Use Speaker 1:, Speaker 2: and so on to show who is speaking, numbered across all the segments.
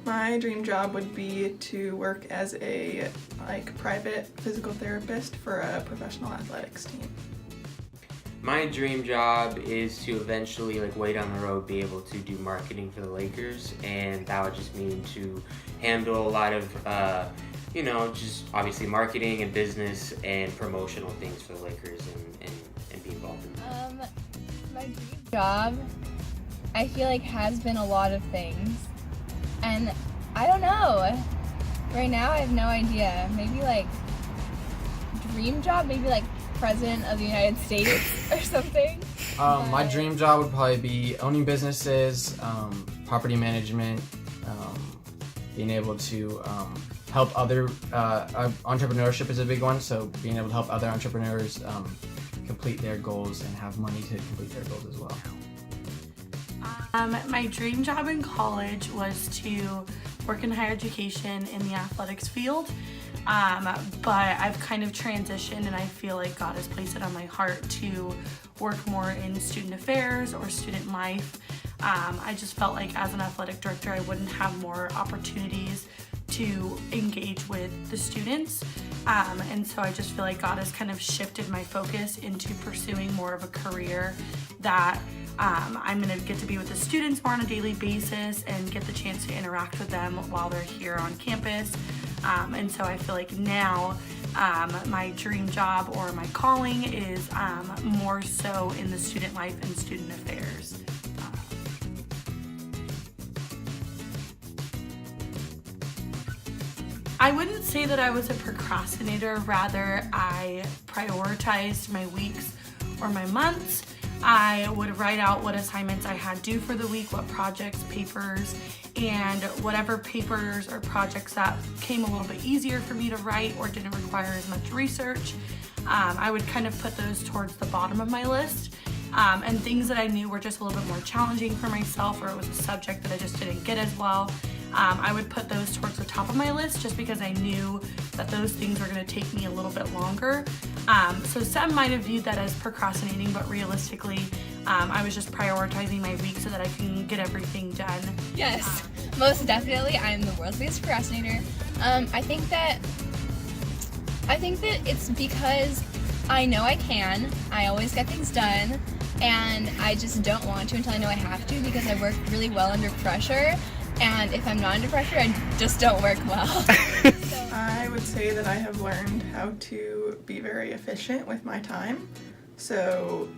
Speaker 1: My dream job would be to work as a private physical therapist for a professional athletics team.
Speaker 2: My dream job is to eventually, way down the road, be able to do marketing for the Lakers, and that would just mean to handle a lot of, just obviously marketing and business and promotional things for the Lakers and be involved in that.
Speaker 3: My dream job, I feel like has been a lot of things, and I don't know. Right now, I have no idea. Maybe dream job, maybe President of the United States or something.
Speaker 4: My dream job would probably be owning businesses, property management, being able to help other, entrepreneurship is a big one, so being able to help other entrepreneurs complete their goals and have money to complete their goals as well.
Speaker 5: My dream job in college was to work in higher education in the athletics field. But I've kind of transitioned, and I feel like God has placed it on my heart to work more in student affairs or student life. I just felt like as an athletic director, I wouldn't have more opportunities to engage with the students. And so I just feel like God has kind of shifted my focus into pursuing more of a career that I'm going to get to be with the students more on a daily basis and get the chance to interact with them while they're here on campus. And so I feel like now my dream job or my calling is more so in the student life and student affairs. I wouldn't say that I was a procrastinator, rather I prioritized my weeks or my months. I would write out what assignments I had due for the week, what projects, papers, and whatever papers or projects that came a little bit easier for me to write or didn't require as much research. I would kind of put those towards the bottom of my list. And things that I knew were just a little bit more challenging for myself, or it was a subject that I just didn't get as well, I would put those towards the top of my list just because I knew that those things were going to take me a little bit longer. So some might have viewed that as procrastinating, but realistically, I was just prioritizing my week so that I can get everything done.
Speaker 3: Yes, most definitely. I am the world's biggest procrastinator. I think that it's because I know I can. I always get things done, and I just don't want to until I know I have to, because I work really well under pressure. And if I'm not under pressure, I just don't work well.
Speaker 1: I would say that I have learned how to be very efficient with my time. So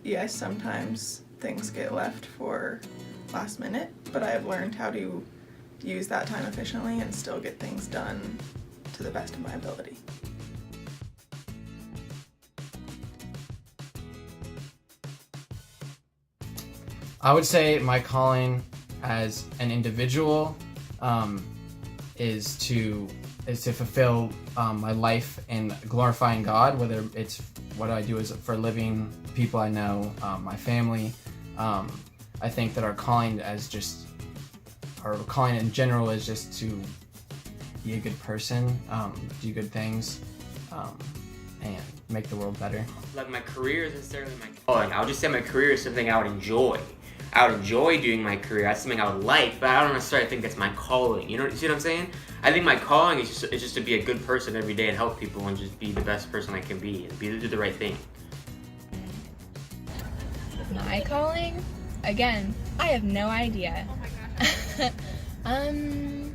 Speaker 1: yes, sometimes things get left for last minute, but I have learned how to use that time efficiently and still get things done to the best of my ability.
Speaker 4: I would say my calling as an individual is to fulfill my life in glorifying God, whether it's what I do is for a living, people I know, my family. I think that our calling in general is just to be a good person, do good things, and make the world better.
Speaker 2: My career isn't necessarily my calling. I would just say my career is something I would enjoy. I would enjoy doing my career. That's something I would like, but I don't necessarily think that's my calling. You see what I'm saying? I think my calling is just to be a good person every day and help people and just be the best person I can be and do the right thing.
Speaker 3: My calling? Again, I have no idea.
Speaker 5: Oh my gosh.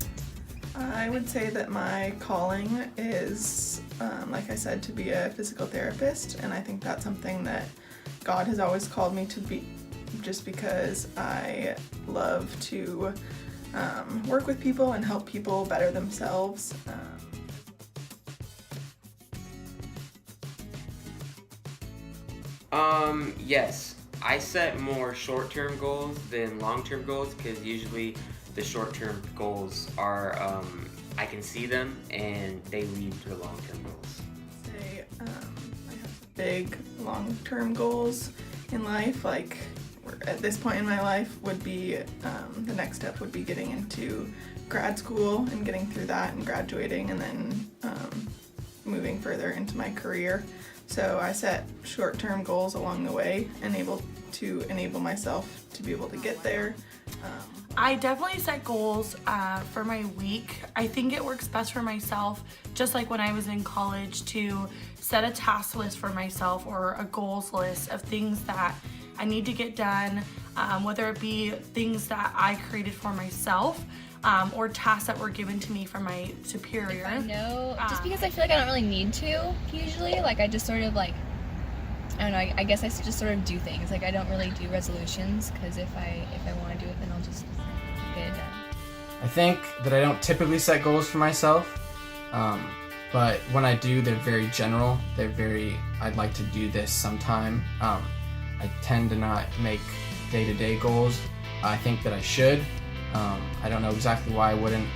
Speaker 1: I would say that my calling is, like I said, to be a physical therapist, and I think that's something that God has always called me to be, just because I love to work with people and help people better themselves.
Speaker 2: Yes, I set more short-term goals than long-term goals, because usually the short-term goals are, I can see them and they lead to the long-term goals.
Speaker 1: I have big long-term goals in life, like at this point in my life would be, the next step would be getting into grad school and getting through that and graduating, and then moving further into my career. So I set short-term goals along the way and able to enable myself to be able to get there.
Speaker 5: I definitely set goals for my week. I think it works best for myself, just like when I was in college, to set a task list for myself or a goals list of things that I need to get done, whether it be things that I created for myself or tasks that were given to me from my superior.
Speaker 3: I know, just because I feel like I don't really need to usually. Like I just sort of like, I don't know. I guess I just sort of do things. Like I don't really do resolutions because if I want to do it, then I'll just get it done.
Speaker 4: I think that I don't typically set goals for myself, but when I do, they're very general. They're very, I'd like to do this sometime. I tend to not make day-to-day goals. I think that I should. I don't know exactly why I wouldn't,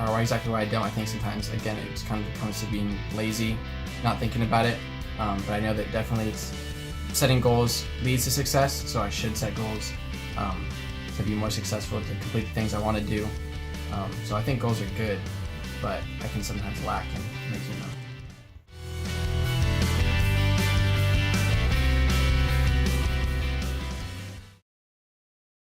Speaker 4: or exactly why I don't. I think sometimes, again, it just kind of comes to being lazy, not thinking about it. But I know that definitely setting goals leads to success, so I should set goals to be more successful, to complete the things I want to do. So I think goals are good, but I can sometimes lack in making them.